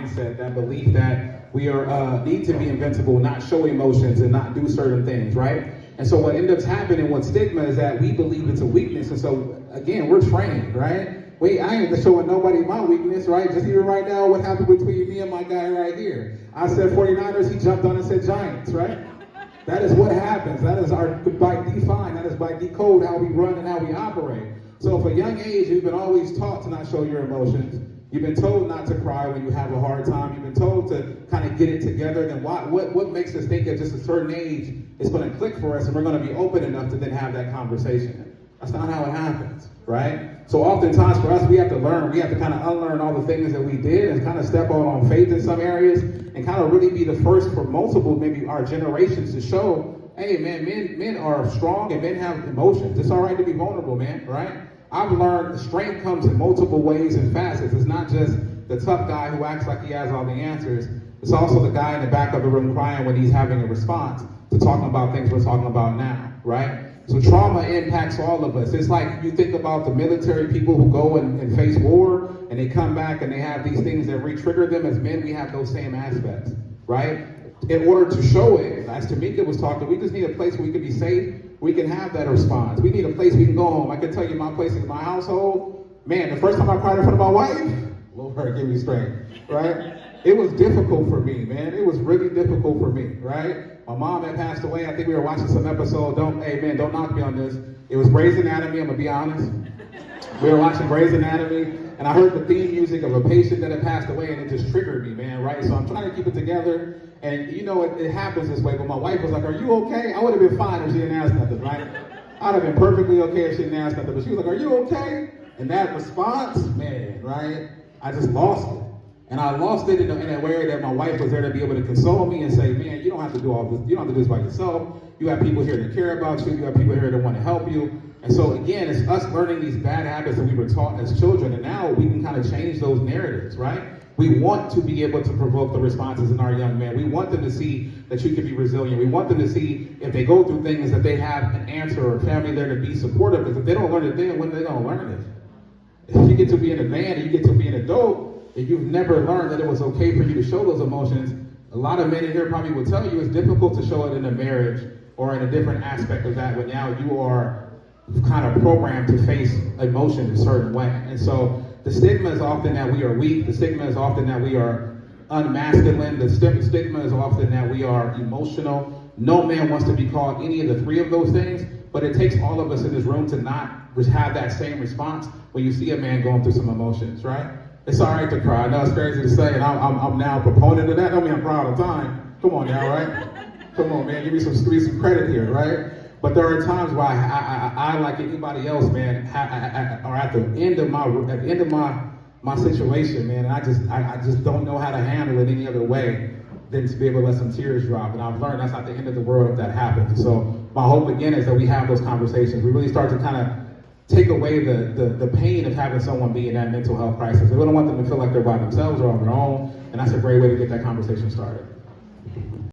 mindset, that belief that we are need to be invincible, not show emotions and not do certain things, right? And so what ends up happening with stigma is that we believe it's a weakness. And so again, we're trained, right? I ain't showing nobody my weakness, right? Just even right now, what happened between me and my guy right here? I said 49ers, he jumped on and said Giants, right? That is what happens. That is by define, that is by decode how we run and how we operate. So from a young age, you've been always taught to not show your emotions. You've been told not to cry when you have a hard time. You've been told to kind of get it together. Then what makes us think at just a certain age it's going to click for us and we're going to be open enough to then have that conversation? That's not how it happens, right? So oftentimes for us, we have to learn. We have to kind of unlearn all the things that we did and kind of step out on faith in some areas and kind of really be the first for multiple, maybe our generations, to show, hey, man, men are strong and men have emotions. It's all right to be vulnerable, man, right? I've learned strength comes in multiple ways and facets. It's not just the tough guy who acts like he has all the answers. It's also the guy in the back of the room crying when he's having a response to talking about things we're talking about now, right? So trauma impacts all of us. It's like you think about the military people who go and face war and they come back and they have these things that re-trigger them. As men, we have those same aspects, right? In order to show it, as Tamika was talking, we just need a place where we can be safe. We can have that response. We need a place we can go home. I can tell you my place in my household. Man, the first time I cried in front of my wife, Lord, give me strength, right? It was difficult for me, man. It was really difficult for me, right? My mom had passed away. I think we were watching some episode. Don't knock me on this. It was Grey's Anatomy, I'm gonna be honest. We were watching Grey's Anatomy, and I heard the theme music of a patient that had passed away, and it just triggered me, man, right? So I'm trying to keep it together, and you know, it happens this way, but my wife was like, are you okay? I would have been fine if she didn't ask nothing, right? I'd have been perfectly okay if she didn't ask nothing, but she was like, are you okay? And that response, man, right? I just lost it. And I lost it in a way that my wife was there to be able to console me and say, man, you don't have to do all this. You don't have to do this by yourself. You have people here that care about you. You have people here that want to help you. And so again, it's us learning these bad habits that we were taught as children. And now we can kind of change those narratives, right? We want to be able to provoke the responses in our young men. We want them to see that you can be resilient. We want them to see if they go through things that they have an answer or a family there to be supportive. Because if they don't learn it then, when are they going to learn it? If you get to be an man and you get to be an adult, if you've never learned that it was okay for you to show those emotions, a lot of men in here probably will tell you it's difficult to show it in a marriage or in a different aspect of that, but now you are kind of programmed to face emotion a certain way. And so the stigma is often that we are weak. The stigma is often that we are unmasculine. The stigma is often that we are emotional. No man wants to be called any of the three of those things, but it takes all of us in this room to not have that same response when you see a man going through some emotions, right? It's all right to cry. I know it's crazy to say, and I'm now a proponent of that. I mean, I'm proud all the time. Come on now, right? Come on, man. Give me some credit here, right? But there are times where I like anybody else, man, are at the end of my situation, man. And I just don't know how to handle it any other way than to be able to let some tears drop. And I've learned that's not the end of the world if that happens. And so my hope again is that we have those conversations. We really start to kind of take away the pain of having someone be in that mental health crisis. We don't want them to feel like they're by themselves or on their own, and that's a great way to get that conversation started.